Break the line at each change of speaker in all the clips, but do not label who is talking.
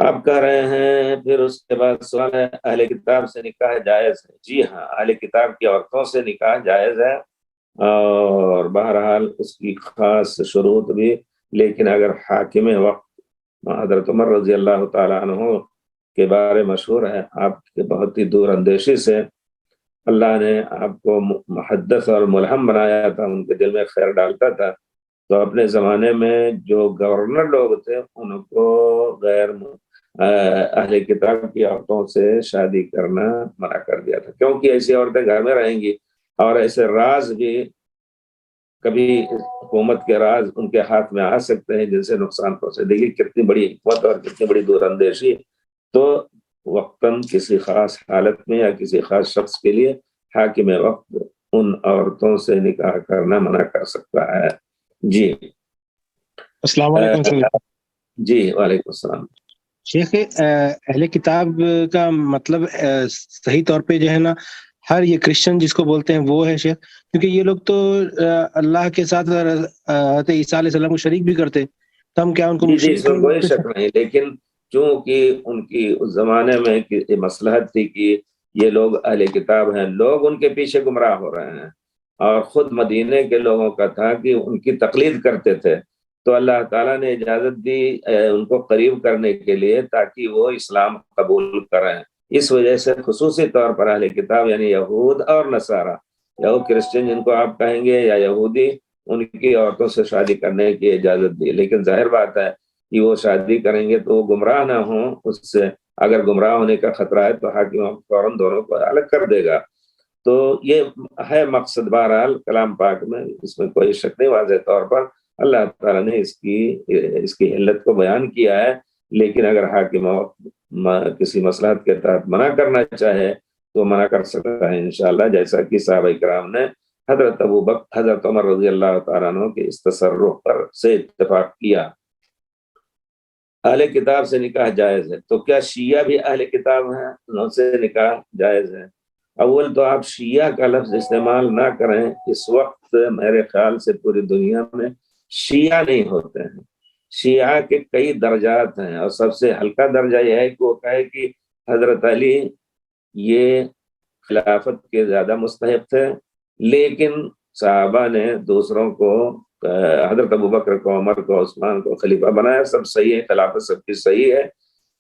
آپ کہہ رہے ہیں پھر اس کے بعد سوال ہے اہل کتاب سے نکاح جائز ہے؟ جی ہاں، اہل کتاب کی عورتوں سے نکاح جائز ہے، اور بہرحال اس کی خاص شروط بھی، لیکن اگر حاکم وقت حضرت عمر رضی اللہ تعالیٰ عنہ کے بارے مشہور ہے، آپ کے بہت ہی دور اندیشی سے اللہ نے آپ کو محدث اور ملہم بنایا تھا، ان کے دل میں خیر ڈالتا تھا، تو اپنے زمانے میں جو گورنر لوگ تھے ان کو غیر اہل کتاب کی عورتوں سے شادی کرنا منع کر دیا تھا، کیونکہ ایسی عورتیں گھر میں رہیں گی اور ایسے راز بھی کبھی حکومت کے راز ان کے ہاتھ میں آ سکتے ہیں جن سے نقصان پہنچے۔ دیکھیے کتنی بڑی حکمت اور کتنی بڑی دور اندیشی۔ تو وقتاً کسی خاص حالت میں یا کسی خاص شخص کے لیے حاکم وقت ان عورتوں سے نکاح کرنا منع کر سکتا ہے۔ جی
السلام علیکم۔
جی وعلیکم السلام۔
شیخ، اہل کتاب کا مطلب صحیح طور پہ جو ہے نا، ہر یہ کرسچن جس کو بولتے ہیں وہ ہے شیخ، کیونکہ یہ لوگ تو اللہ کے ساتھ حضرت عیسیٰ علیہ السلام کو شریک بھی کرتے، تو ہم کیا ان کو
جی اس میں کوئی شک نہیں، لیکن چونکہ ان کی اس زمانے میں مصلحت تھی کہ یہ لوگ اہل کتاب ہیں، لوگ ان کے پیچھے گمراہ ہو رہے ہیں، اور خود مدینے کے لوگوں کا تھا کہ ان کی تقلید کرتے تھے، تو اللہ تعالیٰ نے اجازت دی ان کو قریب کرنے کے لیے تاکہ وہ اسلام قبول کریں۔ اس وجہ سے خصوصی طور پر اہل کتاب یعنی یہود اور نصارہ، یہود کرسچن جن کو آپ کہیں گے یا یہودی، ان کی عورتوں سے شادی کرنے کی اجازت دی، لیکن ظاہر بات ہے کہ وہ شادی کریں گے تو وہ گمراہ نہ ہوں اس سے، اگر گمراہ ہونے کا خطرہ ہے تو حاکم فوراً دونوں کو الگ کر دے گا۔ تو یہ ہے مقصد بہرحال کلام پاک میں، اس میں کوئی شک نہیں، واضح طور پر اللہ تعالیٰ نے اس کی علت کو بیان کیا ہے، لیکن اگر حاکم کسی مصلحت کے تحت منع کرنا چاہے تو منع کر سکتا ہے انشاءاللہ، جیسا کہ صحابہ کرام نے حضرت حضرت عمر رضی اللہ تعالیٰ عنہ کے اس تصرف پر سے اتفاق کیا۔ اہل کتاب سے نکاح جائز ہے، تو کیا شیعہ بھی اہل کتاب ہیں؟ ان سے نکاح جائز ہے؟ اول تو آپ شیعہ کا لفظ استعمال نہ کریں، اس وقت میرے خیال سے پوری دنیا میں شیعہ نہیں ہوتے ہیں، شیعہ کے کئی درجات ہیں، اور سب سے ہلکا درجہ یہ ہے کہ وہ کہے کہ حضرت علی یہ خلافت کے زیادہ مستحق تھے، لیکن صحابہ نے دوسروں کو، حضرت ابوبکر کو، عمر کو، عثمان کو خلیفہ بنایا، سب صحیح ہے، خلافت سب کی صحیح ہے۔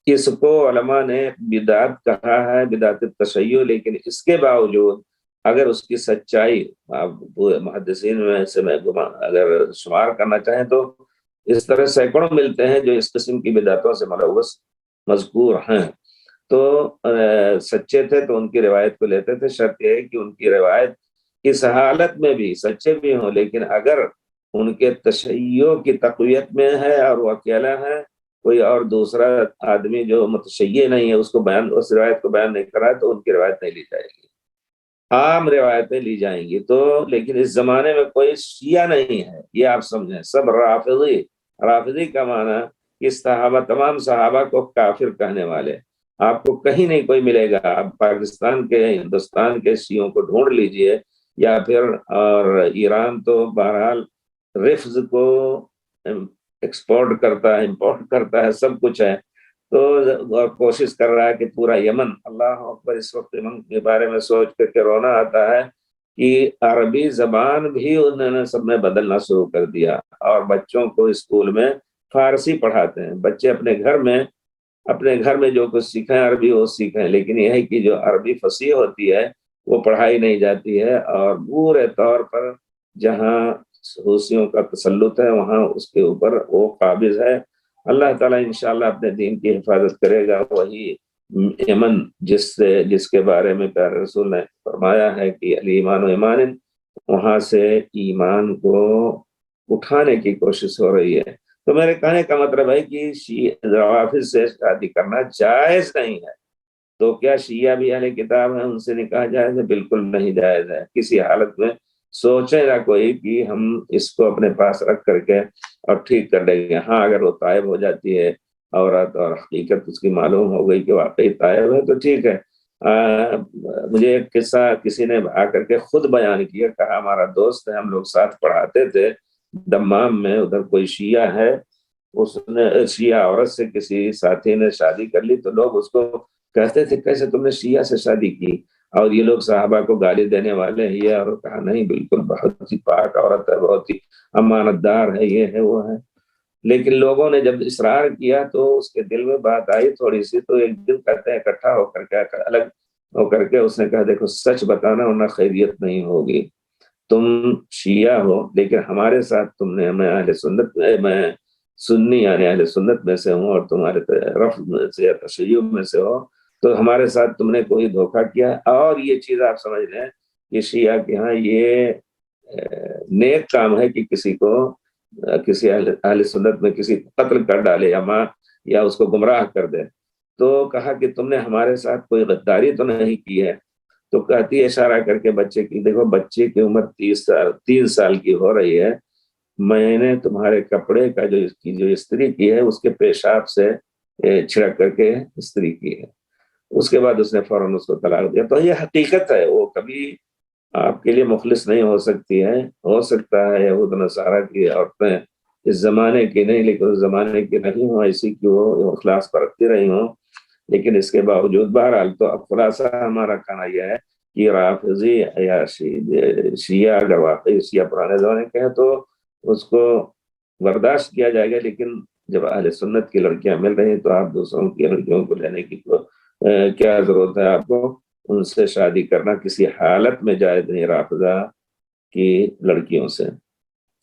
اس کو علماء نے بدعت کہا ہے، بدعت تشیع، لیکن اس کے باوجود اگر اس کی سچائی آپ محدثین میں سے اگر شمار کرنا چاہیں تو اس طرح سینکڑوں ملتے ہیں جو اس قسم کی بدعتوں سے ملوث مذکور ہیں، تو سچے تھے تو ان کی روایت کو لیتے تھے، شرط یہ ہے کہ ان کی روایت اس حالت میں بھی سچے بھی ہوں، لیکن اگر ان کے تشیع کی تقویت میں ہے اور وہ اکیلا ہے، کوئی اور دوسرا آدمی جو متشیع نہیں ہے اس روایت کو بیان نہیں کرا ہے، تو ان کی روایت نہیں لی جائے گی، عام روایتیں لی جائیں گی۔ تو لیکن اس زمانے میں کوئی شیعہ نہیں ہے، یہ آپ سمجھیں، سب رافضی کا معنی کہ تمام صحابہ کو کافر کہنے والے، آپ کو کہیں نہیں کوئی ملے گا۔ آپ پاکستان کے، ہندوستان کے شیعوں کو ڈھونڈ لیجئے، یا پھر اور ایران تو بہرحال رفض کو ایکسپورٹ کرتا ہے، امپورٹ کرتا ہے، سب کچھ ہے، تو کوشش کر رہا ہے کہ پورا یمن، اللہ اکبر، اس وقت یمن کے بارے میں سوچ کے رونا آتا ہے کہ عربی زبان بھی انہوں نے سب میں بدلنا شروع کر دیا، اور بچوں کو اسکول میں فارسی پڑھاتے ہیں، بچے اپنے گھر میں جو کچھ سیکھیں عربی وہ سیکھیں، لیکن یہ ہے کہ جو عربی فصیح ہوتی ہے وہ پڑھائی نہیں جاتی ہے، اور پورے طور پر جہاں حوثیوں کا تسلط ہے وہاں اس کے اوپر وہ قابض ہے۔ اللہ تعالیٰ انشاءاللہ اپنے دین کی حفاظت کرے گا۔ وہی یمن جس کے بارے میں پیارے رسول نے فرمایا ہے کہ الایمان و ایمان، وہاں سے ایمان کو اٹھانے کی کوشش ہو رہی ہے۔ تو میرے کہنے کا مطلب ہے کہ روافض سے شادی کرنا جائز نہیں ہے۔ تو کیا شیعہ بھی اہل کتاب ہیں، ان سے نکاح جائز ہے؟ بالکل نہیں جائز ہے، کسی حالت میں سوچے نہ کوئی کہ ہم اس کو اپنے پاس رکھ کر کے اور ٹھیک کر لیں گے۔ ہاں اگر وہ طائب ہو جاتی ہے عورت اور حقیقت اس کی معلوم ہو گئی کہ واقعی طائب ہے تو ٹھیک ہے۔ مجھے ایک قصہ کسی نے آ کر کے خود بیان کیا، کہا ہمارا دوست ہے، ہم لوگ ساتھ پڑھاتے تھے دمام میں، ادھر کوئی شیعہ ہے، اس نے شیعہ عورت سے کسی ساتھی نے شادی کر لی تو لوگ اس کو کہتے تھے کیسے تم نے شیعہ سے شادی کی، اور یہ لوگ صحابہ کو گالی دینے والے ہیں یہ، اور کہا نہیں بالکل بہت ہی پاک عورت ہے، بہت ہی امانت دار ہے، یہ ہے وہ ہے۔ لیکن لوگوں نے جب اصرار کیا تو اس کے دل میں بات آئی تھوڑی سی، تو ایک دن کہتے ہیں اکٹھا ہو کر کے الگ ہو کر کے اس نے کہا دیکھو سچ بتانا ورنہ خیریت نہیں ہوگی، تم شیعہ ہو لیکن ہمارے ساتھ تم نے، میں اہل سنت، میں سنی یعنی اہل سنت میں سے ہوں، اور تمہارے رفض میں سے یا تشیع میں سے ہو، تو ہمارے ساتھ تم نے کوئی دھوکہ کیا۔ اور یہ چیز آپ سمجھ لیں کہ شیعہ کے ہاں یہ نیک کام ہے کہ کسی کو، کسی اہل سنت میں کسی کو قتل کر ڈالے یا ماں یا اس کو گمراہ کر دے۔ تو کہا کہ تم نے ہمارے ساتھ کوئی غداری تو نہیں کی ہے؟ تو کہتی ہے اشارہ کر کے بچے کی، دیکھو بچے کی عمر 3 سال کی ہو رہی ہے، میں نے تمہارے کپڑے کا جو استری کی ہے اس کے پیشاب سے چھڑک کر کے استری کی ہے۔ اس کے بعد اس نے فوراً اس کو طلاق دیا۔ تو یہ حقیقت ہے، وہ کبھی آپ کے لیے مخلص نہیں ہو سکتی ہے، ہو سکتا ہے یہود نصارہ کی عورتیں اس زمانے کی نہیں لیکن اس زمانے کی نہیں ہوں، ایسی کہ وہ اخلاص برتتی رہی ہوں، لیکن اس کے باوجود بہرحال تو اب خلاصہ ہمارا کہنا یہ ہے کہ رافضی یا شیعہ اگر واقعی شیعہ پرانے زمانے کے ہیں تو اس کو برداشت کیا جائے گا، لیکن جب اہل سنت کی لڑکیاں مل رہی ہیں تو آپ دوسروں کی لڑکیوں کو لینے کی کیا ضرورت ہے؟ آپ کو ان سے شادی کرنا کسی حالت میں جائز نہیں رافضہ کی لڑکیوں سے۔